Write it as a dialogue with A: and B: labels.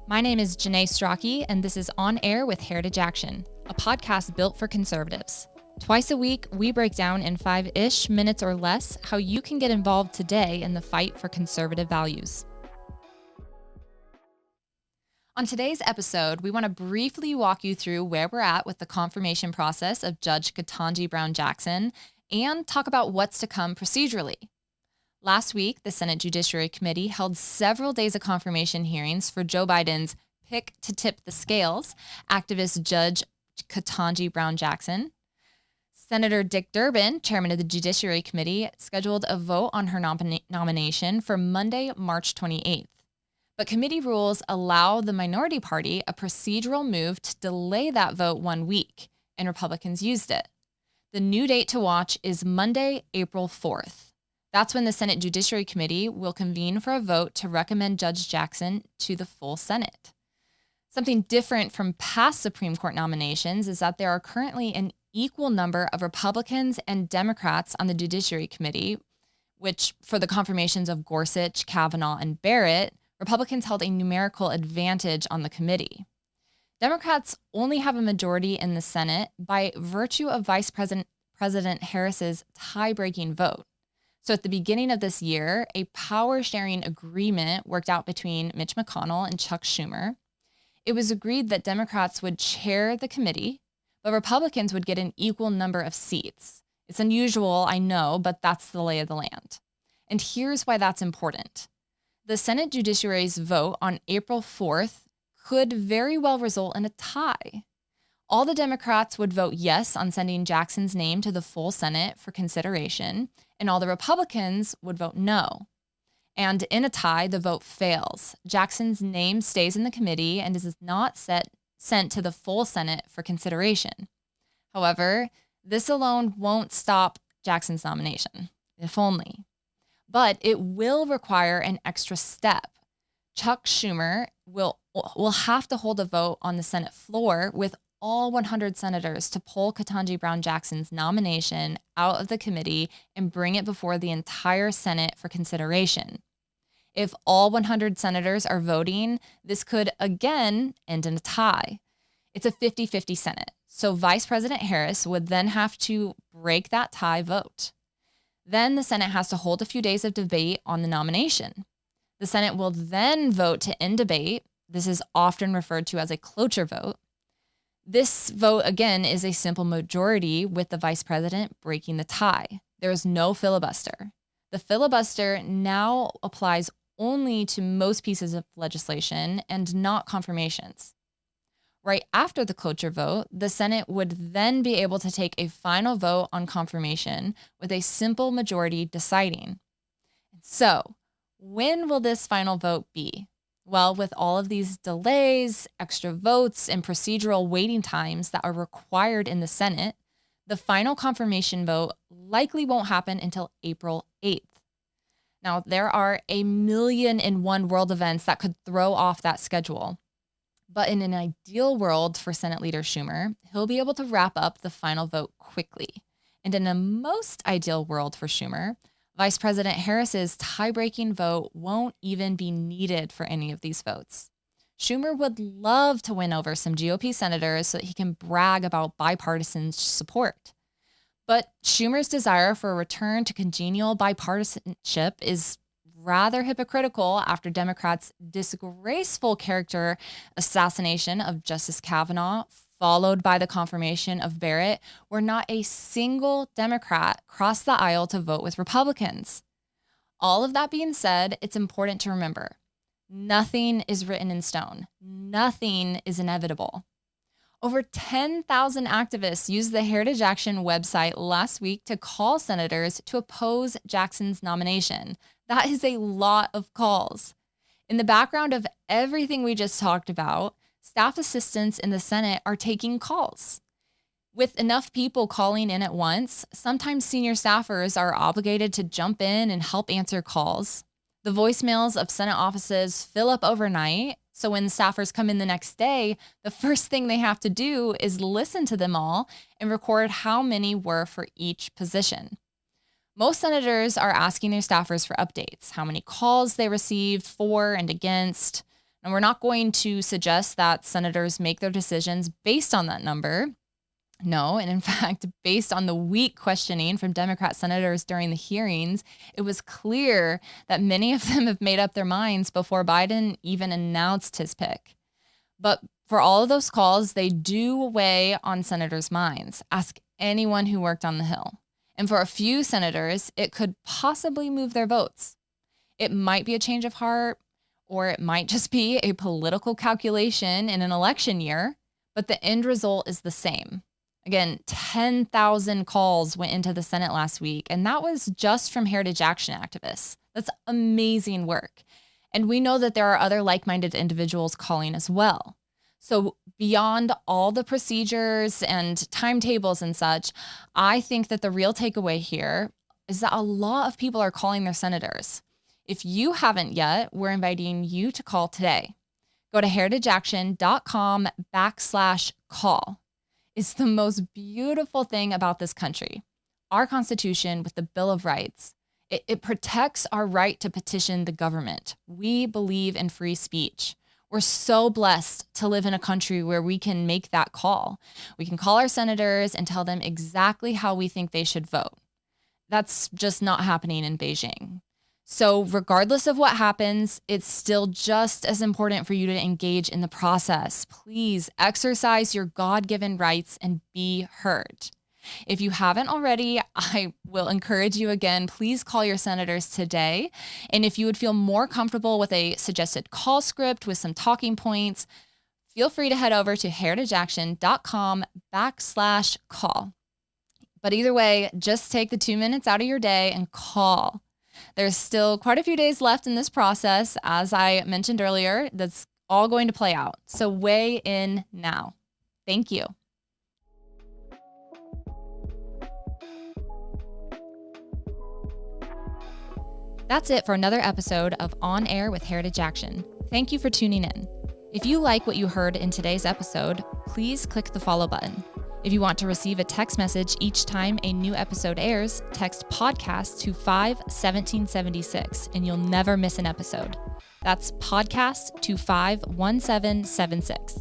A: My name is Janae Stracke, and this is On Air with Heritage Action, a podcast built for conservatives. Twice a week, we break down in 5-ish minutes or less how you can get involved today in the fight for conservative values. On today's episode, we want to briefly walk you through where we're at with the confirmation process of Judge Ketanji Brown Jackson and talk about what's to come procedurally. Last week, the Senate Judiciary Committee held several days of confirmation hearings for Joe Biden's pick to tip the scales, activist Judge Ketanji Brown Jackson. Senator Dick Durbin, chairman of the Judiciary Committee, scheduled a vote on her nomination for Monday, March 28th. But committee rules allow the minority party a procedural move to delay that vote 1 week, and Republicans used it. The new date to watch is Monday, April 4th. That's when the Senate Judiciary Committee will convene for a vote to recommend Judge Jackson to the full Senate. Something different from past Supreme Court nominations is that there are currently an equal number of Republicans and Democrats on the Judiciary Committee, which for the confirmations of Gorsuch, Kavanaugh, and Barrett, Republicans held a numerical advantage on the committee. Democrats only have a majority in the Senate by virtue of Vice President Harris's tie-breaking vote. So at the beginning of this year, a power-sharing agreement worked out between Mitch McConnell and Chuck Schumer. It was agreed that Democrats would chair the committee, but Republicans would get an equal number of seats. It's unusual, I know, but that's the lay of the land. And here's why that's important. The Senate Judiciary's vote on April 4th could very well result in a tie. All the Democrats would vote yes on sending Jackson's name to the full Senate for consideration, and all the Republicans would vote no. And in a tie, the vote fails. Jackson's name stays in the committee and is not sent to the full Senate for consideration. However, this alone won't stop Jackson's nomination, if only. But it will require an extra step. Chuck Schumer will have to hold a vote on the Senate floor with all 100 senators to pull Ketanji Brown Jackson's nomination out of the committee and bring it before the entire Senate for consideration. If all 100 senators are voting, this could again end in a tie. It's a 50-50 Senate, so Vice President Harris would then have to break that tie vote. Then the Senate has to hold a few days of debate on the nomination. The Senate will then vote to end debate. This is often referred to as a cloture vote. This vote, again, is a simple majority with the vice president breaking the tie. There is no filibuster. The filibuster now applies only to most pieces of legislation and not confirmations. Right after the cloture vote, the Senate would then be able to take a final vote on confirmation with a simple majority deciding. So, when will this final vote be? Well, with all of these delays, extra votes, and procedural waiting times that are required in the Senate, the final confirmation vote likely won't happen until April 8th. Now, there are 1,000,001 world events that could throw off that schedule. But in an ideal world for Senate Leader Schumer, he'll be able to wrap up the final vote quickly. And in a most ideal world for Schumer, Vice President Harris's tie-breaking vote won't even be needed for any of these votes. Schumer would love to win over some GOP senators so that he can brag about bipartisan support. But Schumer's desire for a return to congenial bipartisanship is rather hypocritical after Democrats' disgraceful character assassination of Justice Kavanaugh, followed by the confirmation of Barrett, where not a single Democrat crossed the aisle to vote with Republicans. All of that being said, it's important to remember, nothing is written in stone. Nothing is inevitable. Over 10,000 activists used the Heritage Action website last week to call senators to oppose Jackson's nomination. That is a lot of calls. In the background of everything we just talked about, staff assistants in the Senate are taking calls. With enough people calling in at once, sometimes senior staffers are obligated to jump in and help answer calls. The voicemails of Senate offices fill up overnight, so when staffers come in the next day, the first thing they have to do is listen to them all and record how many were for each position. Most senators are asking their staffers for updates, how many calls they received for and against. And we're not going to suggest that senators make their decisions based on that number. No, and in fact, based on the weak questioning from Democrat senators during the hearings, it was clear that many of them have made up their minds before Biden even announced his pick. But for all of those calls, they do weigh on senators' minds. Ask anyone who worked on the Hill. And for a few senators, it could possibly move their votes. It might be a change of heart, or it might just be a political calculation in an election year, but the end result is the same. Again, 10,000 calls went into the Senate last week, and that was just from Heritage Action activists. That's amazing work. And we know that there are other like-minded individuals calling as well. So beyond all the procedures and timetables and such, I think that the real takeaway here is that a lot of people are calling their senators. If you haven't yet, we're inviting you to call today. Go to heritageaction.com/call. It's the most beautiful thing about this country. Our Constitution with the Bill of Rights, it protects our right to petition the government. We believe in free speech. We're so blessed to live in a country where we can make that call. We can call our senators and tell them exactly how we think they should vote. That's just not happening in Beijing. So regardless of what happens, it's still just as important for you to engage in the process. Please exercise your God-given rights and be heard. If you haven't already, I will encourage you again, please call your senators today. And if you would feel more comfortable with a suggested call script with some talking points, feel free to head over to heritageaction.com/call. But either way, just take the 2 minutes out of your day and call. There's still quite a few days left in this process. As I mentioned earlier, that's all going to play out. So weigh in now. Thank you. That's it for another episode of On Air with Heritage Action. Thank you for tuning in. If you like what you heard in today's episode, please click the follow button. If you want to receive a text message each time a new episode airs, text podcast to 51776 and you'll never miss an episode. That's podcast to 51776.